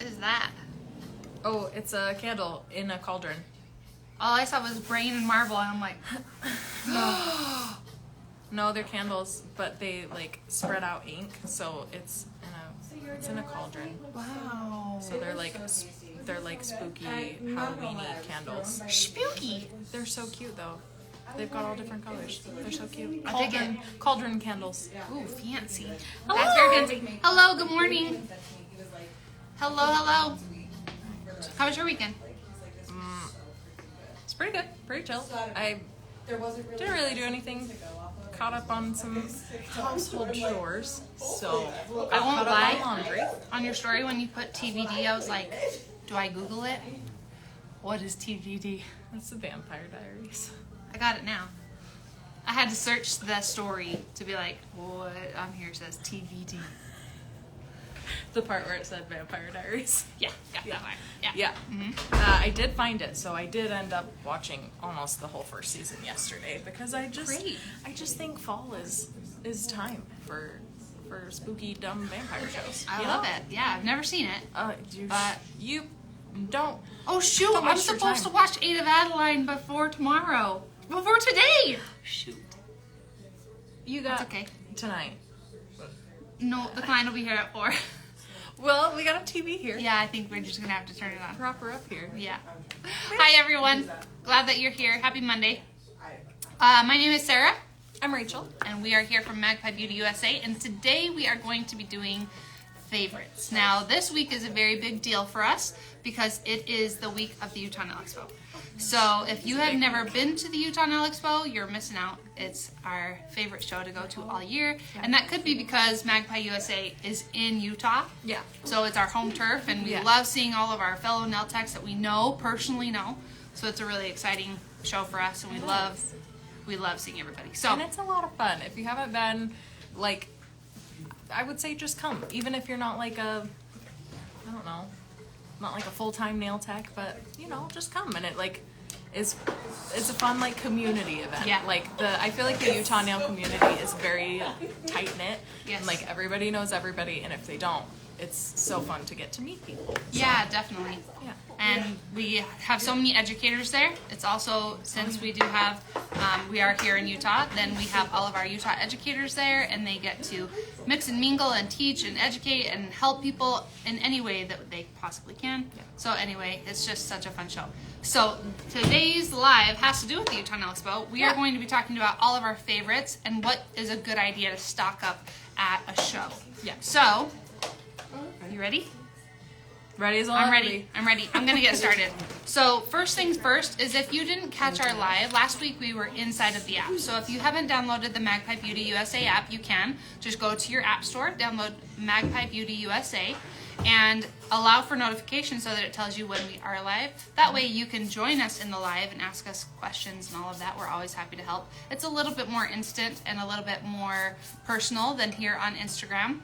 is that? Oh, it's a candle in a cauldron. All I saw was brain and marble, and I'm like, No, they're candles, but they like spread out ink, so it's in a cauldron. wow. So they're like spooky Halloweeny candles. Spooky. They're so cute though. They've got all different colors. They're so cute. I dig it. Cauldron candles. Ooh, fancy. Hello. That's very fancy. Hello, good morning. Hello. How was your weekend? It's pretty good. Pretty chill. I didn't really do anything. Caught up on some household chores. So I won't lie. Laundry. On your story when you put TVD, I was like, do I Google it? What is TVD? That's the Vampire Diaries. I got it now. I had to search the story to be like, what on here says TVD. The part where it said Vampire Diaries. Yeah, got that one. Yeah. Mm-hmm. I did find it, so I did end up watching almost the whole first season yesterday because I just think fall is time for spooky dumb vampire shows. I love it. Yeah, I've never seen it. You don't. Oh shoot! Don't I'm waste your supposed to time. watch 8 of Adeline before tomorrow. Before today. Shoot. You got That's okay. tonight. No, the client will be here at 4. Well, we got a TV here. Yeah, I think we're just gonna have to turn it on. Prop her up here. Yeah. Hi everyone. Glad that you're here. Happy Monday. My name is Sarah. I'm Rachel. And we are here from Magpie Beauty USA. And today we are going to be doing favorites. Now, this week is a very big deal for us because it is the week of the Utah Nail Expo. So if you have never been to the Utah Nail Expo, you're missing out. It's our favorite show to go to all year. And that could be because Magpie USA is in Utah. Yeah. So it's our home turf, and we love seeing all of our fellow nail techs that we personally know. So it's a really exciting show for us, and we love seeing everybody. So And it's a lot of fun. If you haven't been, like, I would say just come. Even if you're not like not like a full-time nail tech, but, just come. And it, like, it's a fun, like, community event. Yeah. Like, I feel like the Utah nail community is very tight-knit. Yes. And, like, everybody knows everybody, and if they don't, it's so fun to get to meet people. Yeah, definitely. Yeah. And we have so many educators there. It's also, since we do have, we are here in Utah, then we have all of our Utah educators there, and they get to mix and mingle and teach and educate and help people in any way that they possibly can. Yeah. So anyway, it's just such a fun show. So today's live has to do with the Utah Nail Expo. We are going to be talking about all of our favorites and what is a good idea to stock up at a show. Yeah. So, you ready? Ready as all I'm ready. I'm going to get started. So first things first is if you didn't catch our live, last week we were inside of the app. So if you haven't downloaded the Magpie Beauty USA app, you can. Just go to your app store, download Magpie Beauty USA, and allow for notifications so that it tells you when we are live. That way you can join us in the live and ask us questions and all of that. We're always happy to help. It's a little bit more instant and a little bit more personal than here on Instagram.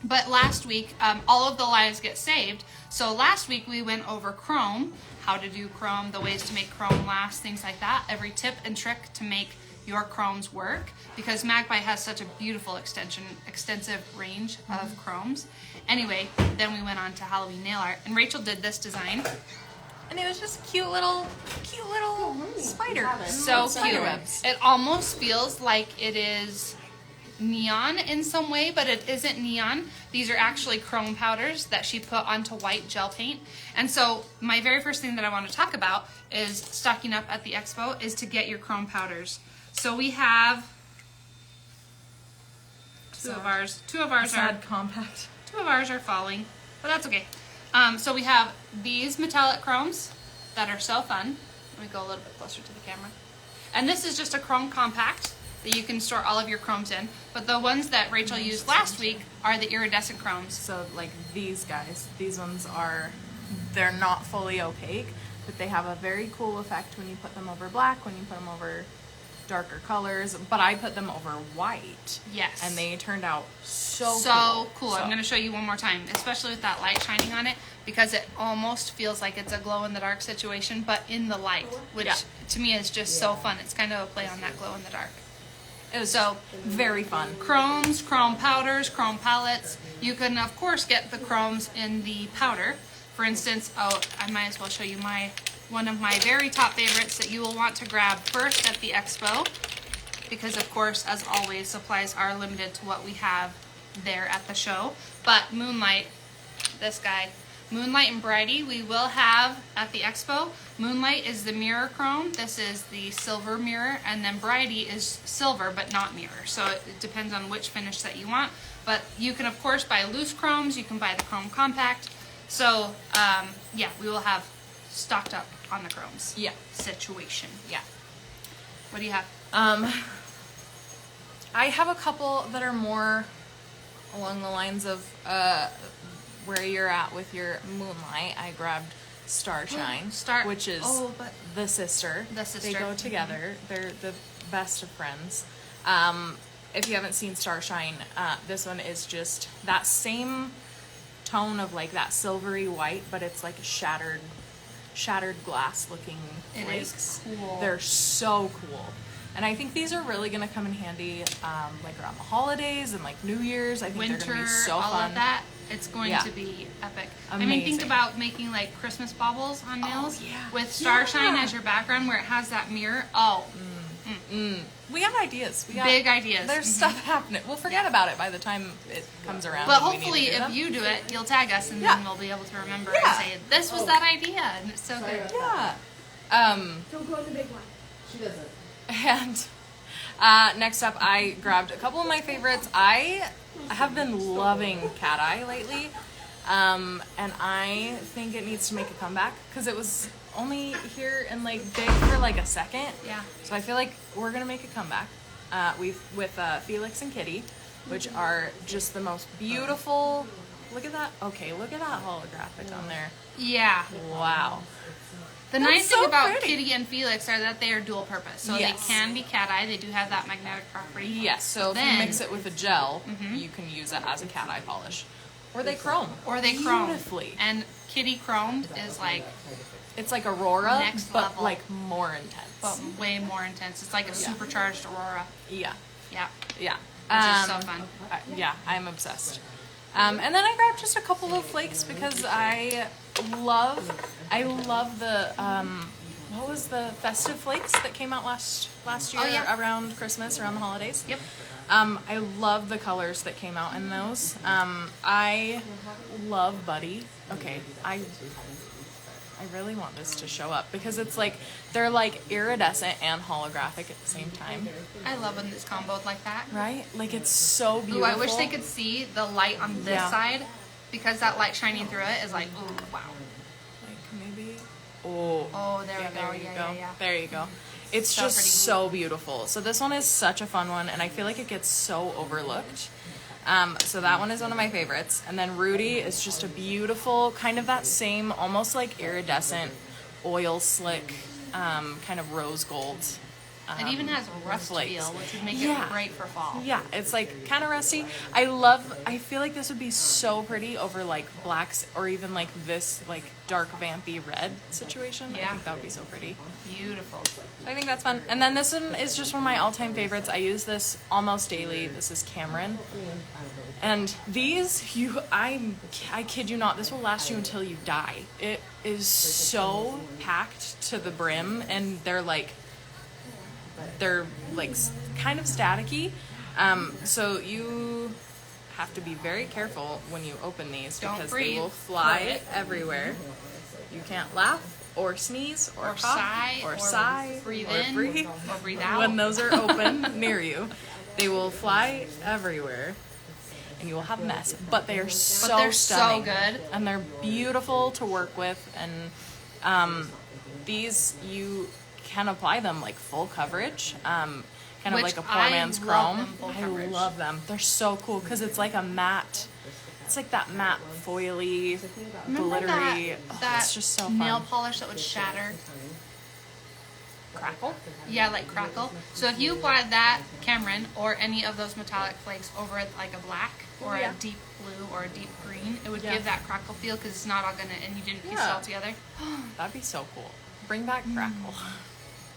But last week, all of the lives get saved. So last week we went over chrome, how to do chrome, the ways to make chrome last, things like that. Every tip and trick to make your chromes work, because Magpie has such a beautiful extensive range of chromes. Anyway, then we went on to Halloween nail art, and Rachel did this design. And it was just a cute little spider. So Spider cute. webs. It almost feels like it is neon in some way, but it isn't neon. These are actually chrome powders that she put onto white gel paint. And so my very first thing that I want to talk about is stocking up at the expo is to get your chrome powders. So we have two of ours compact. Two of ours are falling, but that's okay. So we have these metallic chromes that are so fun. Let me go a little bit closer to the camera. And this is just a chrome compact that you can store all of your chromes in. But the ones that Rachel used last week are the iridescent chromes. So like these guys, these ones they're not fully opaque, but they have a very cool effect when you put them over black, when you put them over darker colors, but I put them over white. Yes. And they turned out so cool. I'm going to show you one more time, especially with that light shining on it, because it almost feels like it's a glow-in-the-dark situation, but in the light, which to me is just so fun. It's kind of a play on that glow-in-the-dark. It was So very fun. chromes, chrome powders, chrome palettes. You can of course get the chromes in the powder. For instance, I might as well show you one of my very top favorites that you will want to grab first at the expo, because of course, as always, supplies are limited to what we have there at the show. But Moonlight, this guy, Moonlight and Brighty, we will have at the expo. Moonlight is the mirror chrome. This is the silver mirror, and then Brighty is silver but not mirror. So it depends on which finish that you want. But you can of course buy loose chromes. You can buy the chrome compact. So yeah, we will have stocked up on the chromes. Yeah. Situation. Yeah. What do you have? I have a couple that are more along the lines of where you're at with your Moonlight. I grabbed Starshine, which is the sister. The sister. They go together. They're the best of friends. If you haven't seen Starshine, this one is just that same tone of like that silvery white, but it's like a shattered glass looking flakes. It is cool. They're so cool. And I think these are really going to come in handy like around the holidays and like New Year's. I think Winter, they're going to be so all fun. of that. It's going to be epic. Amazing. I mean, think about making like Christmas baubles on nails with Starshine as your background where it has that mirror. We got ideas. We got big ideas. There's stuff happening. We'll forget about it by the time it comes around. But and we need hopefully, to do if them. you do it, you'll tag us, and then we'll be able to remember and say, "This was that idea," and it's so good. Yeah. Don't go in the big one. She doesn't. And next up, I grabbed a couple of my favorites. I have been loving Cat Eye lately, and I think it needs to make a comeback because it was only here and like big for like a second. Yeah. So I feel like we're gonna make a comeback. With Felix and Kitty, which are just the most beautiful. Look at that. Okay, look at that holographic on there. Yeah. Wow. The That's nice thing so about pretty. Kitty and Felix are that they are dual purpose. So Yes. they can be cat eye. They do have that magnetic property. Yes. So if you Then- mix it with a gel, you can use it as a cat eye polish, or they chrome. Or they chrome. Beautifully. And Kitty chromed is like, It's like Aurora, Next but level. like more intense. but way more intense. It's like a supercharged Aurora. Yeah. Yeah. Yeah. Which is so fun. Yeah, I'm obsessed. And then I grabbed just a couple of flakes because I love the what was the festive flakes that came out last year around Christmas, around the holidays. Yep. I love the colors that came out in those. I love Buddy. Okay, I really want this to show up because it's like they're like iridescent and holographic at the same time. I love when it's comboed like that. Right? Like it's so beautiful. Ooh, I wish they could see the light on this Yeah. side because that light shining through it is like, ooh, wow. Like maybe. Oh. Oh, there we go. There you Yeah, go. yeah, yeah. There you go. It's So just pretty. so beautiful. So this one is such a fun one, and I feel like it gets so overlooked. So that one is one of my favorites. And then Rudy is just a beautiful, kind of that same, almost like iridescent, oil slick, kind of rose gold. It even has a rust flakes. feel, which would make Yeah. it great for fall. Yeah, it's like kind of rusty. I feel like this would be so pretty over like blacks or even like this like dark vampy red situation. I Yeah. think that would be so pretty. Beautiful. So I think that's fun. And then this one is just one of my all-time favorites. I use this almost daily. This is Cameron. And these, I kid you not, this will last you until you die. It is so packed to the brim, and they're like kind of staticky. So you have to be very careful when you open these Don't because breathe. they will fly Right. everywhere. You can't laugh or sneeze or cough sigh or or sigh breathe or in breathe or breathe out. when those are open near you. They will fly everywhere. And you will have a mess, but they are so they're stunning. so good. And they're beautiful to work with. And these, you can apply them like full coverage, kind of Which like a poor I man's love chrome. them full I coverage. love them. They're so cool because it's like a matte. It's like that matte foily, Remember glittery. that It's just so fun. nail polish that would shatter? Crackle. Yeah, like crackle. So if you applied that, Cameron, or any of those metallic flakes over like a black or Yeah. a deep blue or a deep green, it would Yeah. give that crackle feel because it's not all gonna, and you didn't piece it Yeah. all together. That'd be so cool. Bring back crackle.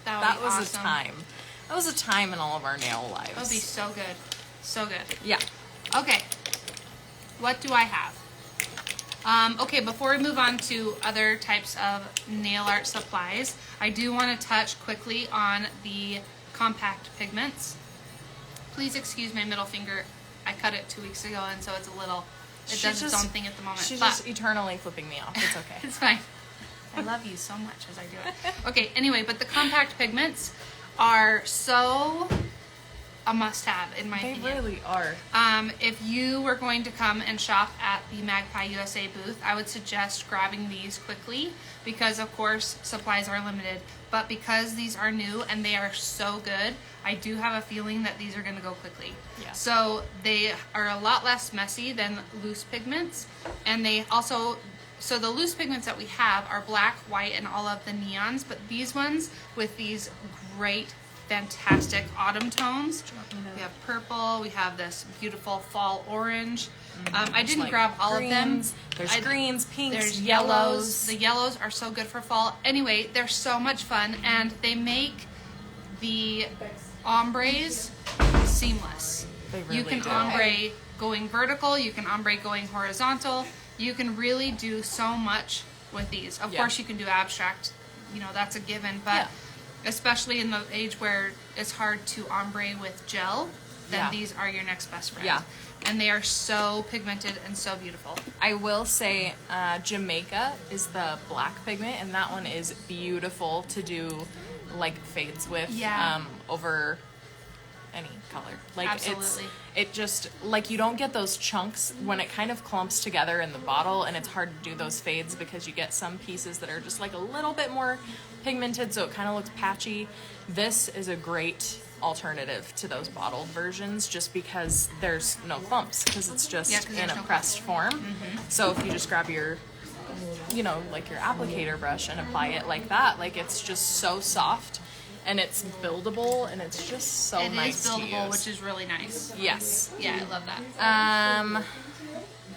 That would That be was awesome. a time. That was a time in all of our nail lives. That would be so good. So good. Yeah. Okay. What do I have? Okay, before we move on to other types of nail art supplies, I do want to touch quickly on the compact pigments. Please excuse my middle finger. I cut it 2 weeks ago, and so it's a little, it does its own thing at the moment. She's but just eternally flipping me off. It's okay. it's fine. I love you so much as I do it. Okay, anyway, but the compact pigments are so a must-have in my opinion. They really are. If you were going to come and shop at the Magpie USA booth, I would suggest grabbing these quickly because, of course, supplies are limited. But because these are new and they are so good, I do have a feeling that these are going to go quickly. Yeah. So they are a lot less messy than loose pigments, and they also... So the loose pigments that we have are black, white, and all of the neons, but these ones with these great, fantastic autumn tones. We have purple, we have this beautiful fall orange. I didn't like grab all greens, of them. There's greens, pinks, There's yellows. The yellows are so good for fall. Anyway, they're so much fun, and they make the ombres seamless. They really You can do. ombre going vertical, you can ombre going horizontal. You can really do so much with these. Of Yeah. course, you can do abstract, you know, that's a given, but Yeah. especially in the age where it's hard to ombre with gel, then Yeah. these are your next best friend. Yeah. And they are so pigmented and so beautiful. I will say Jamaica is the black pigment, and that one is beautiful to do like fades with Yeah. over any color. Like Absolutely. it just like you don't get those chunks when it kind of clumps together in the bottle, and it's hard to do those fades because you get some pieces that are just like a little bit more pigmented, so it kind of looks patchy. This is a great alternative to those bottled versions just because there's no clumps because it's just Yeah, 'cause in there's a no pressed form. So if you just grab your like your applicator brush and apply it like that, like it's just so soft and it's buildable and it's just so It nice is buildable, to use. which is really nice. Yes. Yeah, I love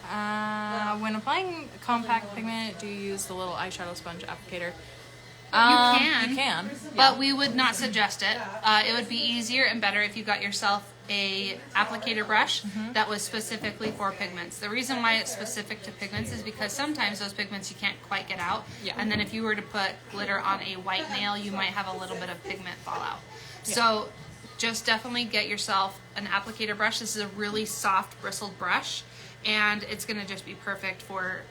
that. When applying compact pigment, do you use the little eyeshadow sponge applicator? You can. But we would not suggest it. It would be easier and better if you got yourself a applicator brush that was specifically for pigments. The reason why it's specific to pigments is because sometimes those pigments you can't quite get out. Yeah. And then if you were to put glitter on a white nail, you might have a little bit of pigment fallout. So just definitely get yourself an applicator brush. This is a really soft bristled brush, and it's going to just be perfect for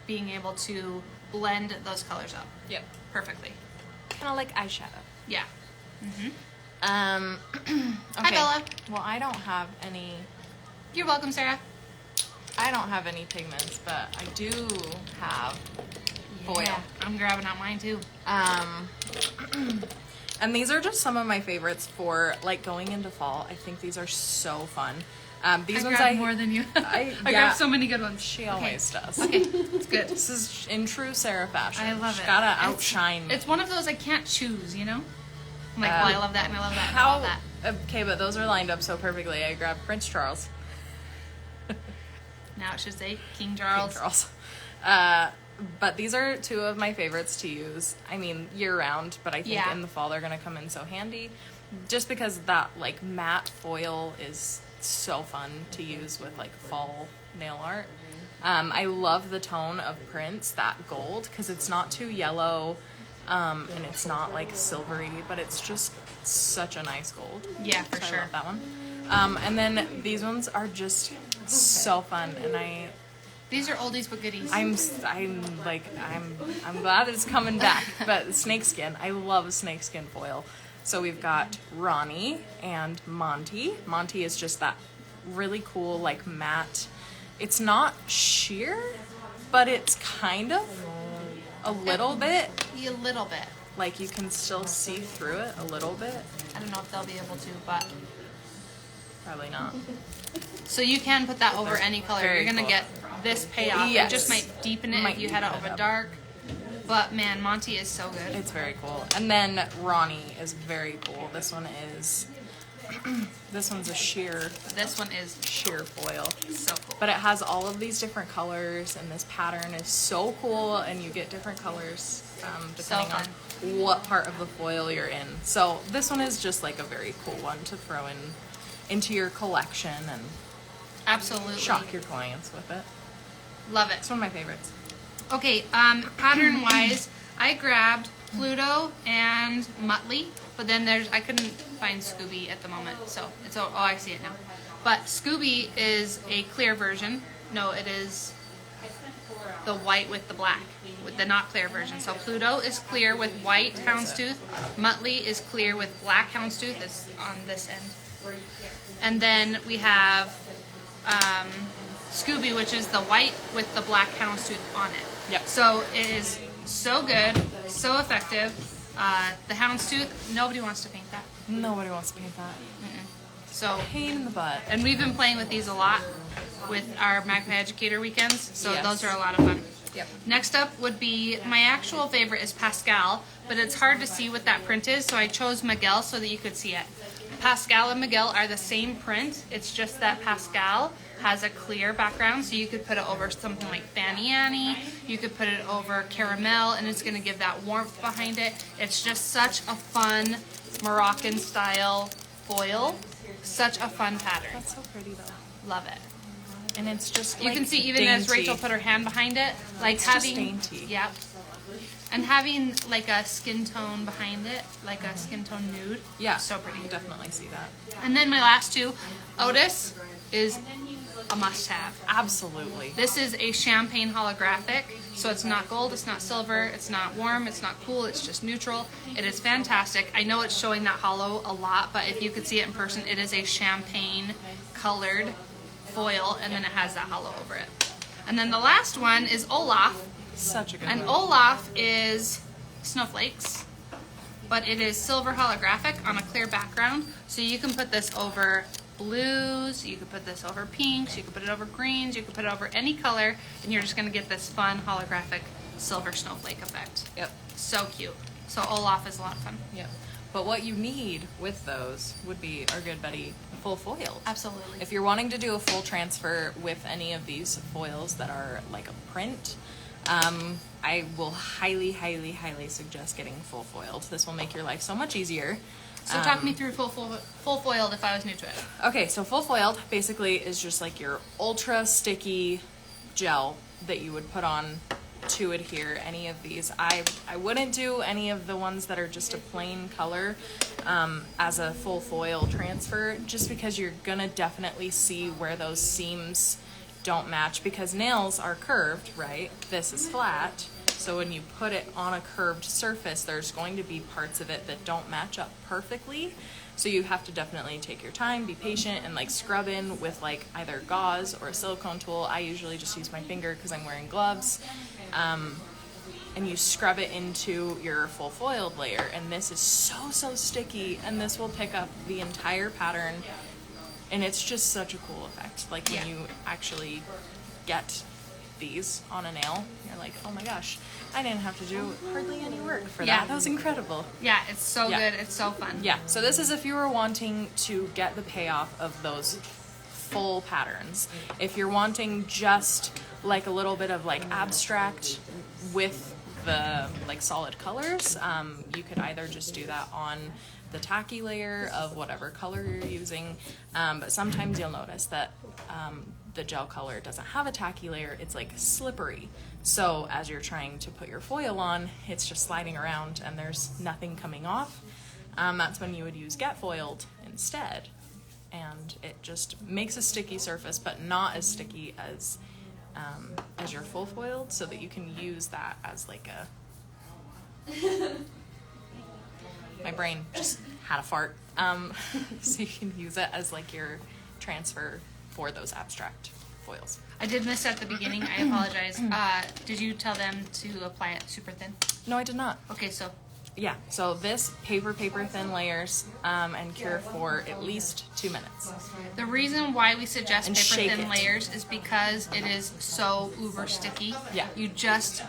being able to blend those colors up Yep. perfectly. Kind of like eyeshadow. Yeah. Okay. Hi, Bella. Well, I don't have any. You're welcome, Sarah. I don't have any pigments, but I do have foil. Yeah, I'm grabbing out mine too. And these are just some of my favorites for like going into fall. I think these are so fun. These ones grabbed more than you. I grabbed so many good ones. She always does. Okay, it's good. This is in true Sarah fashion. I love She's it. gotta It's- outshine. It's one of those I can't choose, you know? I'm like, well, I love that and I love that and I How? love that. Okay, but those are lined up so perfectly. I grabbed Prince Charles. Now it should say King King Charles. Charles. But these are two of my favorites to use. I mean, year round, but I think Yeah. in the fall they're gonna come in so handy. Just because that like matte foil is so fun to use with like fall nail art. I love the tone of Prince, that gold, because it's not too yellow, and it's not like silvery, but it's just such a nice gold. Yeah, for So I sure. love that one. And then these ones are just so fun, and These are oldies but goodies. I'm glad it's coming back. But snakeskin, I love snakeskin foil. So we've got Ronnie and Monty. Monty is just that really cool like matte. It's not sheer, but it's kind of a little bit. A little bit. Like you can still see through it a little bit. I don't know if they'll be able to, but Probably not. so you can put that over any color. Very You're gonna cool. get this payoff. Yes. It just might deepen it Might if you had it deepen it over up. dark. But man, Monty is so good. It's very cool. And then Ronnie is very cool. This one is This one's a sheer This one is foil. so cool. But it has all of these different colors, and this pattern is so cool, and you get different colors depending on what part of the foil you're in. So this one is just like a very cool one to throw into your collection and Absolutely. shock your clients with it. Love it. It's one of my favorites. Okay, pattern wise, I grabbed Pluto and Muttley, but then I couldn't find Scooby at the moment, so oh, I see it now. But Scooby is a clear version. No, it is the white with the black, with the not clear version. So Pluto is clear with white houndstooth. Muttley is clear with black houndstooth. It's on this end. And then we have Scooby, which is the white with the black houndstooth on it. Yep. So it is so good, so effective. The houndstooth, nobody wants to paint that. Nobody wants to paint that. So, Pain in the butt. and we've been playing with these a lot with our Magpie Educator weekends, so Yes. those are a lot of fun. Yep. Next up would be, my actual favorite is Pascal, but it's hard to see what that print is, so I chose Miguel so that you could see it. Pascal and Miguel are the same print, it's just that Pascal has a clear background, so you could put it over something like Fanny Annie, you could put it over Caramel, and it's going to give that warmth behind it. It's just such a fun Moroccan style foil, such a fun pattern. That's so pretty though. Love it. And it's just You like can see even as dainty. Rachel put her hand behind it, like It's just having dainty. Yep. And having like a skin tone behind it, like a skin tone nude. Yeah, So pretty. You definitely see that. And then my last two, Otis is a must-have. Absolutely. This is a champagne holographic, so it's not gold, it's not silver, it's not warm, it's not cool, it's just neutral. It is fantastic. I know it's showing that hollow a lot, but if you could see it in person, it is a champagne colored foil, and then it has that hollow over it. And then the last one is Olaf, Such a good and one. Olaf is snowflakes, but it is silver holographic on a clear background, so you can put this over blues, you could put this over pinks, you could put it over greens, you could put it over any color, and you're just going to get this fun holographic silver snowflake effect. Yep. So cute. So Olaf is a lot of fun. Yep. But what you need with those would be our good buddy full foiled. Absolutely. If you're wanting to do a full transfer with any of these foils that are like a print, I will highly, highly, highly suggest getting full foiled. This will make your life so much easier. So talk me through full foiled if I was new to it. Okay, so full foiled basically is just like your ultra sticky gel that you would put on to adhere any of these. I wouldn't do any of the ones that are just a plain color as a full foil transfer, just because you're gonna definitely see where those seams don't match, because nails are curved, right? This is flat. So when you put it on a curved surface, there's going to be parts of it that don't match up perfectly. So you have to definitely take your time, be patient, and like scrub in with like either gauze or a silicone tool. I usually just use my finger because I'm wearing gloves. And you scrub it into your full foiled layer. And this is so, so sticky, and this will pick up the entire pattern. And it's just such a cool effect. Like when you actually get these on a nail, you're like, oh my gosh, I didn't have to do hardly any work for that. That was incredible. Yeah, it's so good. It's so fun. Yeah, so this is if you were wanting to get the payoff of those full patterns. If you're wanting just like a little bit of like abstract with the like solid colors, you could either just do that on the tacky layer of whatever color you're using, but sometimes you'll notice that the gel color doesn't have a tacky layer, it's like slippery. So as you're trying to put your foil on, it's just sliding around and there's nothing coming off. That's when you would use Get Foiled instead. And it just makes a sticky surface, but not as sticky as your full foiled, so that you can use that as like a... My brain just had a fart. So you can use it as like your transfer for those abstract foils. I did miss at the beginning. I apologize. Did you tell them to apply it super thin? No, I did not. Okay, so Yeah, so this paper thin layers and cure for at least 2 minutes. the reason why we suggest And paper shake thin it. layers is because it is so uber sticky. Yeah. You just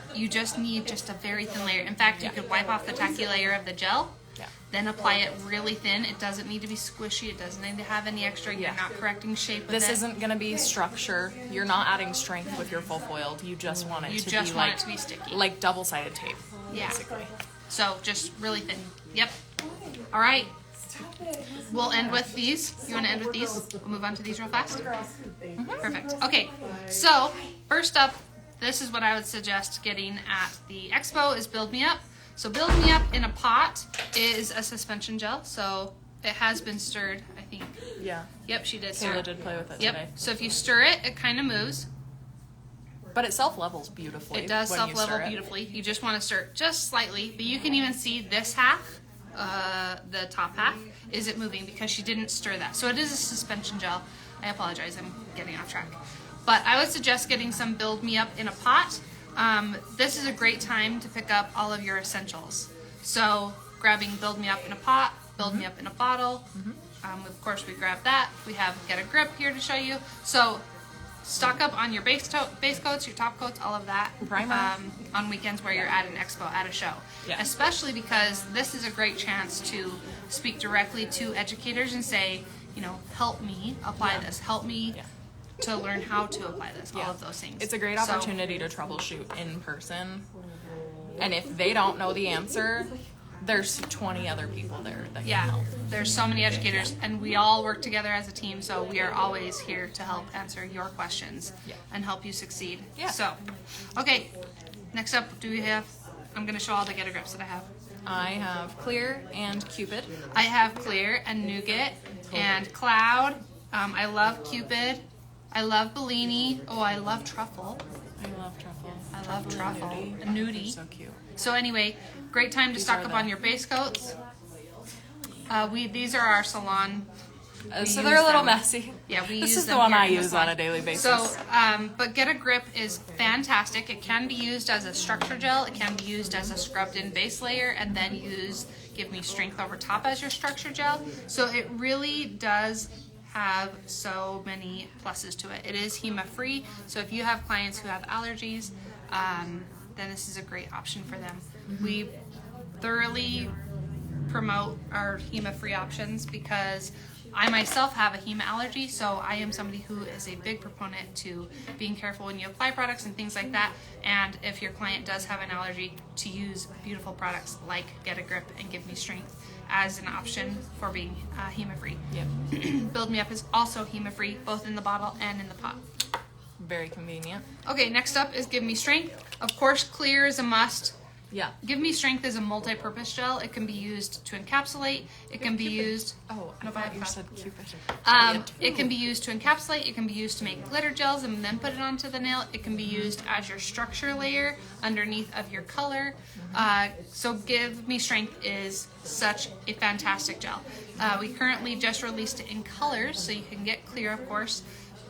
need just a very thin layer. In fact, you could wipe off the tacky layer of the gel. Yeah. Then apply it really thin. It doesn't need to be squishy. It doesn't need to have any extra. You're not correcting shape with This it. isn't gonna be structure. You're not adding strength with your full foiled. You just want it to be sticky. like double-sided tape. Yeah. Basically. So just really thin. Yep. All right. We'll end with these. You want to end with these? We'll move on to these real fast. Perfect. Okay. So first up, this is what I would suggest getting at the expo is Build Me Up. So Build Me Up in a pot is a suspension gel. So it has been stirred, I think. Yeah. Yep, she did stir Kayla it. did play with it Yep. today. So if you stir it, it kind of moves. But it self-levels beautifully. It does when you stir self-level it. beautifully. You just want to stir it just slightly, but you can even see this half, the top half, is it moving because she didn't stir that. So it is a suspension gel. I apologize, I'm getting off track. But I would suggest getting some Build Me Up in a pot. This is a great time to pick up all of your essentials. So grabbing Build Me Up in a pot, Build Me Up in a bottle. Of course, we grabbed that. We have Ghetto Grip here to show you. So stock up on your base coats, your top coats, all of that. Primer. On weekends where you're at an expo, at a show. Yeah. Especially because this is a great chance to speak directly to educators and say, you know, help me apply this. Help me to learn how to apply this. All of those things. It's a great So- opportunity to troubleshoot in person. And if they don't know the answer, there's 20 other people there that can help. There's so many educators, and we all work together as a team, so we are always here to help answer your questions and help you succeed. Yeah. So, okay, next up, do we have, I'm going to show all the Ghetto Grips that I have. I have Clear and Cupid. I have Clear and Nougat and Cloud. I love Cupid. I love Bellini. Oh, I love Truffle. I love Truffle. I love Truffle. And Nudie. so cute. So anyway, great time to stock are up the- on your base coats. These are our salon. So use they're a little them. messy. Yeah, we This use is the them one here I in the use on salon. a daily basis. So, but Get a Grip is fantastic. It can be used as a structure gel. It can be used as a scrubbed-in base layer, and then Give Me Strength over top as your structure gel. So it really does have so many pluses to it. It is HEMA-free, so if you have clients who have allergies, then this is a great option for them. We thoroughly promote our HEMA-free options because I myself have a HEMA allergy, so I am somebody who is a big proponent to being careful when you apply products and things like that. And if your client does have an allergy, to use beautiful products like Get a Grip and Give Me Strength as an option for being HEMA-free. Yep. Build Me Up is also HEMA-free, both in the bottle and in the pot. Very convenient. Okay, next up is Give Me Strength. Of course, Clear is a must. Yeah. Give Me Strength is a multi-purpose gel. It can be used to encapsulate. It can be used. Oh, I thought you said Cupid. It can be used to encapsulate. It can be used to make glitter gels and then put it onto the nail. It can be used as your structure layer underneath of your color. So Give Me Strength is such a fantastic gel. We currently just released it in colors, so you can get Clear, of course.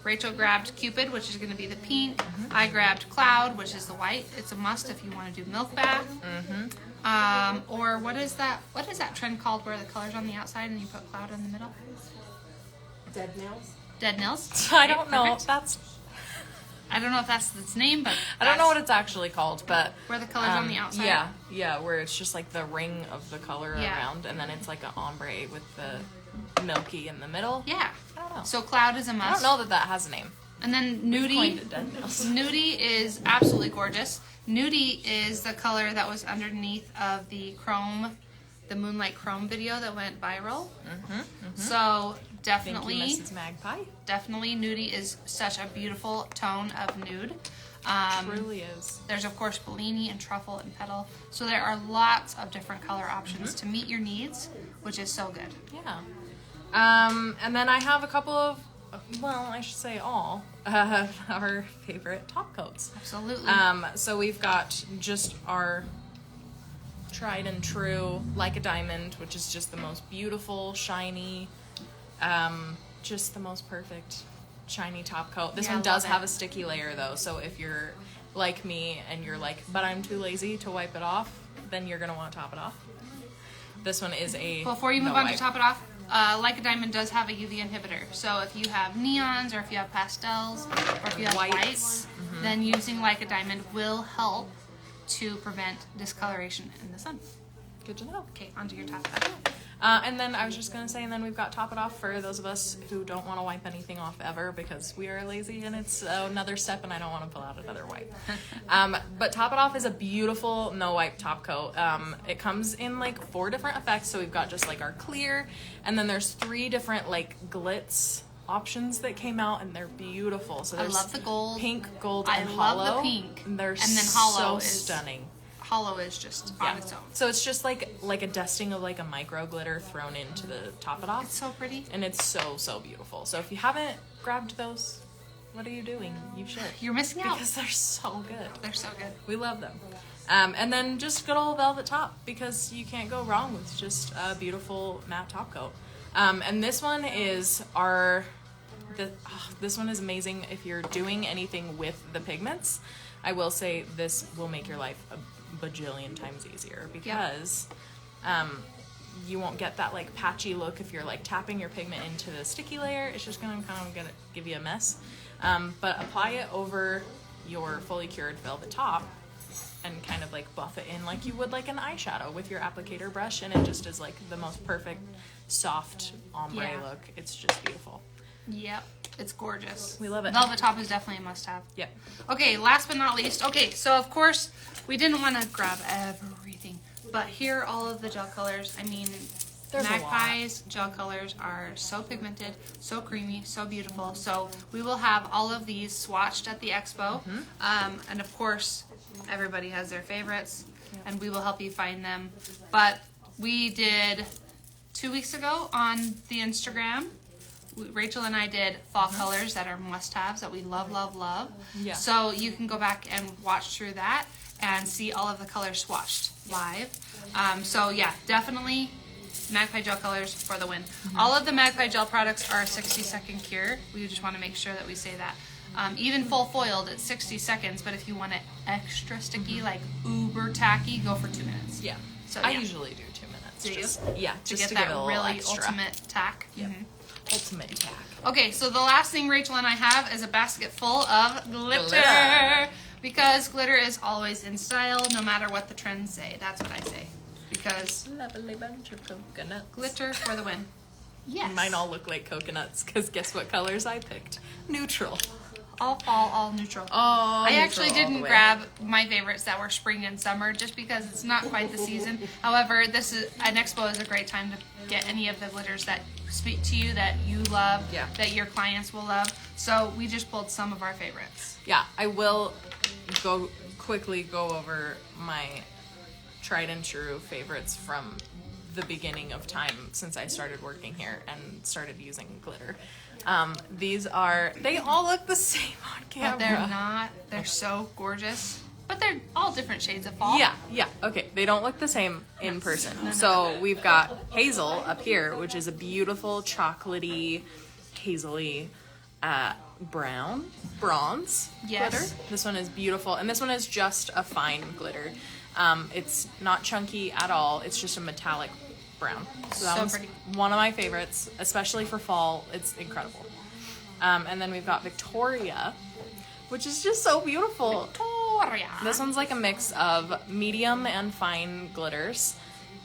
Rachel grabbed Cupid, which is going to be the pink. I grabbed Cloud, which is the white. It's a must if you want to do milk bath. Or what is that? What is that trend called where the color's on the outside and you put Cloud in the middle? Dead nails? Dead nails. I don't know. Perfect. I don't know if that's its name, but I don't know what that's it's actually called, but where the color's on the outside. Yeah, where it's just like the ring of the color Yeah. around, and then it's like an ombre with the milky in the middle. Yeah. I don't know. So Cloud is a I must. don't know that has a name. And then Coined Nudie. it Dead Nails. Nudie is absolutely gorgeous. Nudie is the color that was underneath of the Moonlight Chrome video that went viral. So definitely, Thank you, Mrs. Magpie. definitely Nudie is such a beautiful tone of nude. Truly is. There's of course Bellini and Truffle and Petal. So there are lots of different color options to meet your needs, which is so good. Yeah. And then I have a couple of, well, I should say all, our favorite top coats. Absolutely. So we've got just our tried and true Like a Diamond, which is just the most beautiful, shiny, just the most perfect shiny top coat. This Yeah, one does love have it. a sticky layer though, so if you're like me and you're like, but I'm too lazy to wipe it off, then you're gonna want to top it off. This one is a Before you move no on wipe. to top it off, Like a Diamond does have a UV inhibitor. So if you have neons or if you have pastels or if you have whites, then using Like a Diamond will help to prevent discoloration in the sun. Good to know. Okay, onto your top edge. And then I was just going to say, and then we've got Top It Off for those of us who don't want to wipe anything off ever because we are lazy and it's another step and I don't want to pull out another wipe. But Top It Off is a beautiful no wipe top coat. It comes in like 4 different effects. So we've got just like our clear, and then there's 3 different like glitz options that came out, and they're beautiful. So I there's love the gold. pink, gold, I and hollow. love the pink. And they're and then hollow so is stunning. Hollow is just on its own. So it's just like a dusting of like a micro glitter thrown into the Top It Off. It's so pretty. And it's so beautiful. So if you haven't grabbed those, what are you doing? You should. You're missing out. Because they're so good. They're so good. We love them. And then just good old velvet top, because you can't go wrong with just a beautiful matte top coat. And this one is this one is amazing if you're doing anything with the pigments. I will say this will make your life a bajillion times easier, because you won't get that like patchy look if you're like tapping your pigment into the sticky layer. It's just gonna kind of give you a mess. But apply it over your fully cured velvet top and kind of like buff it in like you would like an eyeshadow with your applicator brush, and it just is like the most perfect soft ombre look. It's just beautiful. Yep. It's gorgeous. We love it. Velvet top is definitely a must-have. Yep. Okay, last but not least. Okay, so of course, we didn't want to grab everything, but here are all of the gel colors. I mean, There's Magpie's gel colors are so pigmented, so creamy, so beautiful. So we will have all of these swatched at the expo. And of course, everybody has their favorites, and we will help you find them. But we did 2 weeks ago on the Instagram, Rachel and I did fall colors that are must-haves that we love, love, love. Yeah. So you can go back and watch through that and see all of the colors swatched live. So yeah, definitely Magpie gel colors for the win. All of the Magpie gel products are a 60-second cure. We just want to make sure that we say that. Even full foiled, it's 60 seconds, but if you want it extra sticky, like uber tacky, go for 2 minutes. Yeah. So I yeah. usually do 2 minutes. Do you? Yeah, To just get to that give it a little really extra. ultimate tack. Yep. Ultimate tack. Okay, so the last thing Rachel and I have is a basket full of glitter. Glitter. Because glitter is always in style, no matter what the trends say. That's what I say. Because Lovely bunch of coconuts. glitter for the win. Yes. Mine all look like coconuts, because guess what colors I picked? Neutral. All fall, all neutral. Oh, I actually didn't grab my favorites that were spring and summer just because it's not quite the season. However, an expo is a great time to get any of the glitters that speak to you, that you love, that your clients will love. So we just pulled some of our favorites. Yeah, I will quickly go over my tried and true favorites from the beginning of time since I started working here and started using glitter. They all look the same on camera. But they're not. They're so gorgeous. But they're all different shades of fall. Yeah. Okay, they don't look the same in person. So we've got Hazel up here, which is a beautiful chocolatey, hazily bronze glitter. This one is beautiful, and this one is just a fine glitter. It's not chunky at all. It's just a metallic brown. So that one's pretty. one of my favorites, especially for fall. It's incredible. And then we've got Victoria, which is just so beautiful. Victoria. This one's like a mix of medium and fine glitters.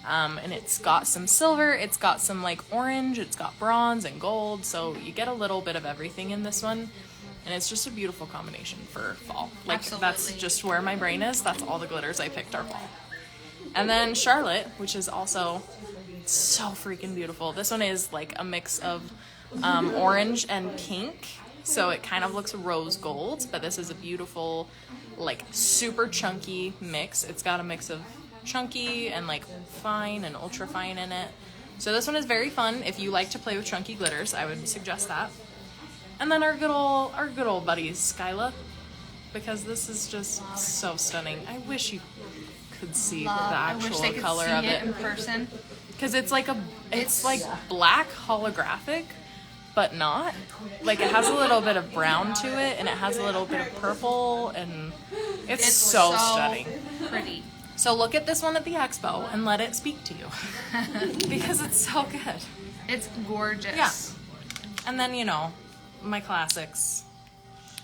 And it's got some silver, it's got some like orange, it's got bronze and gold. So you get a little bit of everything in this one. And it's just a beautiful combination for fall. Like, Absolutely. That's just where my brain is. That's all the glitters I picked are fall. And then Charlotte, which is also so freaking beautiful. This one is like a mix of orange and pink. So it kind of looks rose gold, but this is a beautiful, like super chunky mix. It's got a mix of chunky and like fine and ultra fine in it. So this one is very fun. If you like to play with chunky glitters, I would suggest that. And then our good old buddy Skyla, because this is just so stunning. I wish you could see the actual color of it in person. Because it's like like black holographic, but not. Like it has a little bit of brown to it, and it has a little bit of purple, and it's so stunning. Pretty. So look at this one at the expo and let it speak to you, because it's so good. It's gorgeous. Yeah. And then my classics.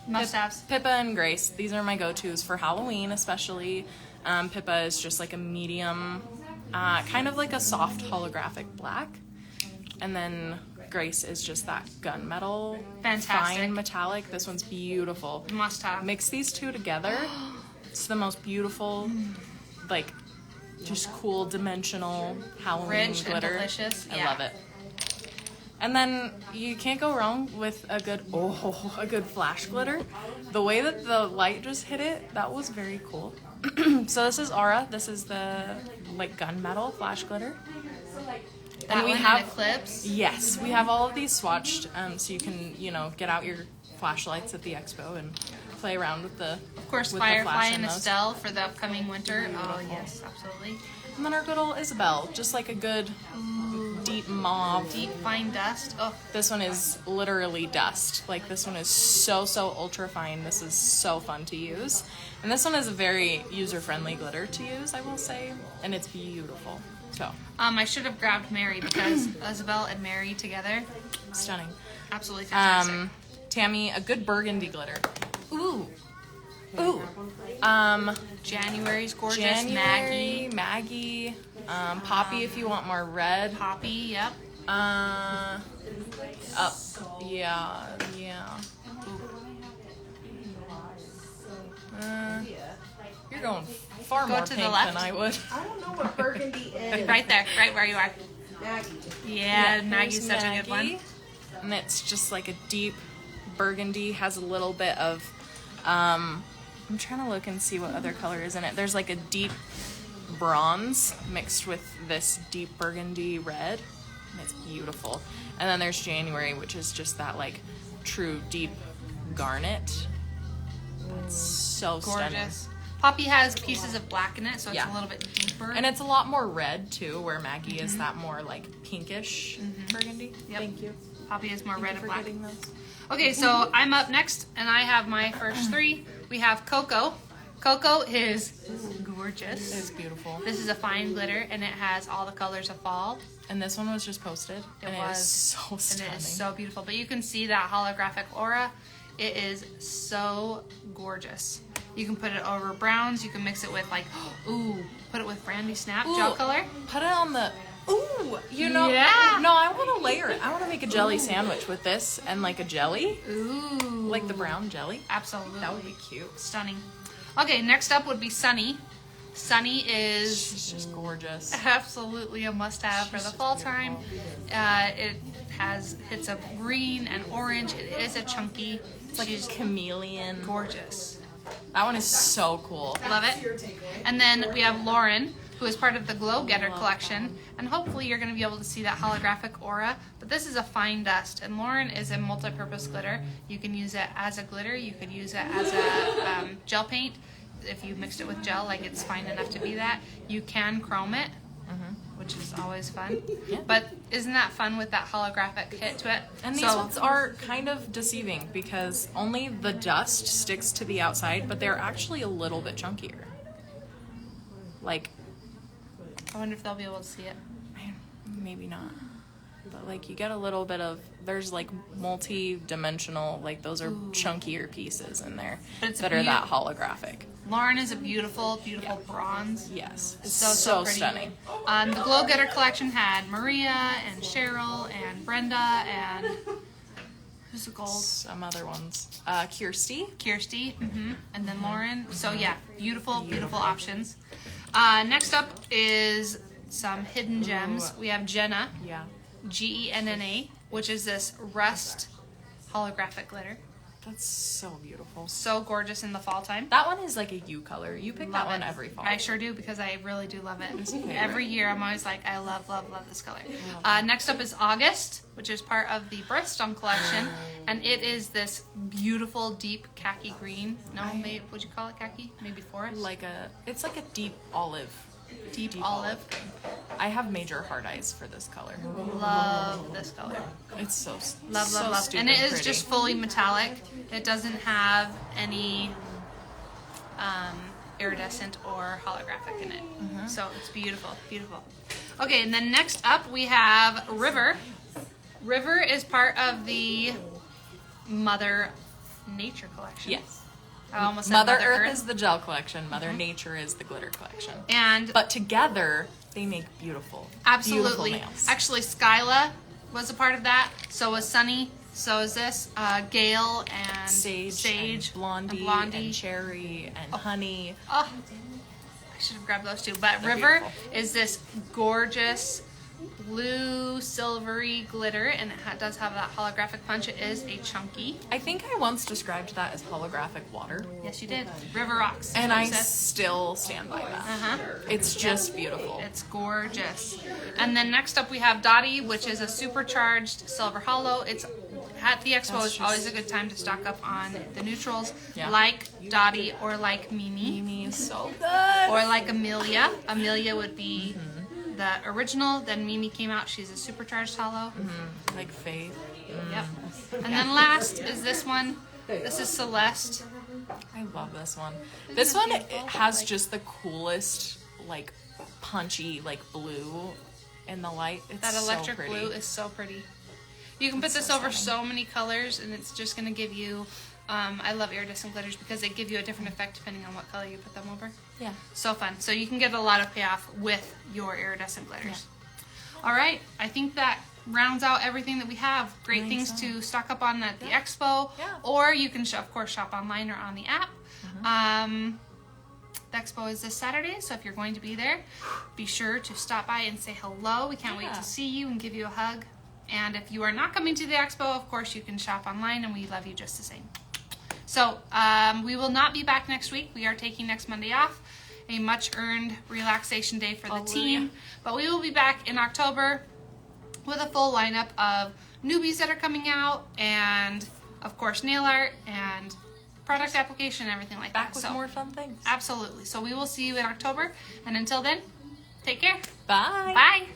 Must-haves. Pippa and Grace. These are my go-tos for Halloween, especially. Pippa is just like a medium kind of like a soft holographic black. And then Grace is just that gunmetal, Fantastic. fine metallic. This one's beautiful. Must have. Mix these two together. It's the most beautiful, like, just cool, dimensional Halloween Rich glitter. and delicious. I Yeah. love it. And then you can't go wrong with a good flash glitter. The way that the light just hit it, that was very cool. So this is Aura. This is the like gunmetal flash glitter. That And we one have in Eclipse. Yes, we have all of these swatched, so you can get out your flashlights at the expo and play around with the. Of course, with the Firefly flash and in those. Estelle for the upcoming winter. Oh yes, absolutely. And then our good old Isabel, just like a good deep mauve. Deep fine dust. Oh, This one is literally dust. Like this one is so ultra fine. This is so fun to use. And this one is a very user-friendly glitter to use, I will say. And it's beautiful. So, I should have grabbed Mary because Isabel and Mary together, stunning. absolutely fantastic. Tammy, a good burgundy glitter. Ooh, January's gorgeous. January, Maggie, Poppy if you want more red. Poppy, yep. Yeah. You're going far Go more to the pink left. than I would. I don't know what burgundy is. Right there, right where you are. Maggie. Yeah, Here's Maggie's such a good one. Maggie. And it's just like a deep burgundy, has a little bit of, I'm trying to look and see what other color is in it. There's like a deep bronze mixed with this deep burgundy red. And it's beautiful. And then there's January, which is just that like true deep garnet. It's so stunning. Gorgeous. Poppy has pieces of black in it, so it's Yeah. a little bit deeper. And it's a lot more red too, where Maggie is that more like pinkish burgundy. Yep. Thank you. Poppy is more red and for black. getting those. Okay, so I'm up next, and I have my first three. We have Cocoa. Cocoa is gorgeous. It's beautiful. This is a fine glitter, and it has all the colors of fall. And this one was just posted. And it was. is so And stunning. it is so beautiful. But you can see that holographic aura. It is so gorgeous. You can put it over browns. You can mix it with like, put it with Brandy Snap gel Ooh, color. Put it on the. Ooh, Yeah. No, I want to layer it. I want to make a jelly sandwich with this and like a jelly, Ooh. like the brown jelly. Absolutely. That would be cute. Stunning. Okay, next up would be Sunny. Sunny is She's just gorgeous. absolutely a must-have for the fall time. It has hits of green and orange. It is a chunky. It's like She's a chameleon. gorgeous. That one is so cool. Love it. And then we have Lauren, who is part of the Glow Getter collection. And hopefully you're going to be able to see that holographic aura. But this is a fine dust. And Lauren is a multi-purpose glitter. You can use it as a glitter. You could use it as a gel paint. If you mixed it with gel, like it's fine enough to be that. You can chrome it, which is always fun. Yeah. But isn't that fun with that holographic hit to it? And these ones are kind of deceiving because only the dust sticks to the outside, but they're actually a little bit chunkier. Like, I wonder if they'll be able to see it. maybe not. But like you get a little bit of, there's like multi-dimensional, like those are chunkier pieces in there But it's that are that holographic. Lauren is a beautiful, beautiful bronze. Yes. It's So pretty. stunning. The Glow Getter collection had Maria and Cheryl and Brenda and who's the gold? Some other ones. Kirsty. Kirsty, and then Lauren. So yeah, beautiful options. Next up is some hidden gems. We have Jenna, Yeah. Genna, which is this rust holographic glitter. That's so beautiful. So gorgeous in the fall time. That one is like a U color. You pick that Love one it. every fall. I sure do because I really do love it. It's okay. Every year I'm always like, I love this color. Next up is August, which is part of the Birthstone collection, and it is this beautiful deep khaki green. No, maybe would you call it khaki? Maybe forest. It's like a deep olive. Deep olive. I have major hard eyes for this color. Love this color. It's so Love. stupid And it is pretty. just fully metallic. It doesn't have any iridescent or holographic in it. So it's beautiful. Okay, and then next up we have River. River is part of the Mother Nature collection. Yes. I almost said Mother Earth is the gel collection. Mother Nature is the glitter collection. And But together, they make beautiful, absolutely. beautiful nails. Actually, Skyla was a part of that. So was Sunny. So is this. Gail and Sage and Blondie, and Cherry and Honey. Oh, I should have grabbed those two. But They're River beautiful. is this gorgeous blue silvery glitter, and it does have that holographic punch. It is a chunky. I think I once described that as holographic water. Yes, you did. River Rocks. is And what I it says. still stand by that. Uh-huh. It's just beautiful. It's gorgeous. And then next up we have Dottie, which is a supercharged silver hollow. It's at the expo. It's always a good time to stock up on the neutrals, Yeah. like Dottie or like Mimi. Mimi is so good. Or like Amelia. Amelia would be the original. Then Mimi came out. She's a supercharged hollow. Like Faith. Yep. And then last is this one. This is Celeste. I love this one. This one it has just the coolest, like, punchy, like, blue in the light. It's That electric so pretty. blue is so pretty. You can put this over so many colors, and it's just going to give you. I love iridescent glitters because they give you a different effect depending on what color you put them over. Yeah. So fun. So you can get a lot of payoff with your iridescent glitters. All right. I think that rounds out everything that we have. Great things to stock up on at the expo. Yeah. Or you can, of course, shop online or on the app. The expo is this Saturday, so if you're going to be there, be sure to stop by and say hello. We can't wait to see you and give you a hug. And if you are not coming to the expo, of course, you can shop online, and we love you just the same. So we will not be back next week. We are taking next Monday off, a much-earned relaxation day for the team. But we will be back in October with a full lineup of newbies that are coming out, and, of course, nail art and product application and everything like Back that. with more fun things. Absolutely. So we will see you in October. And until then, take care. Bye. Bye.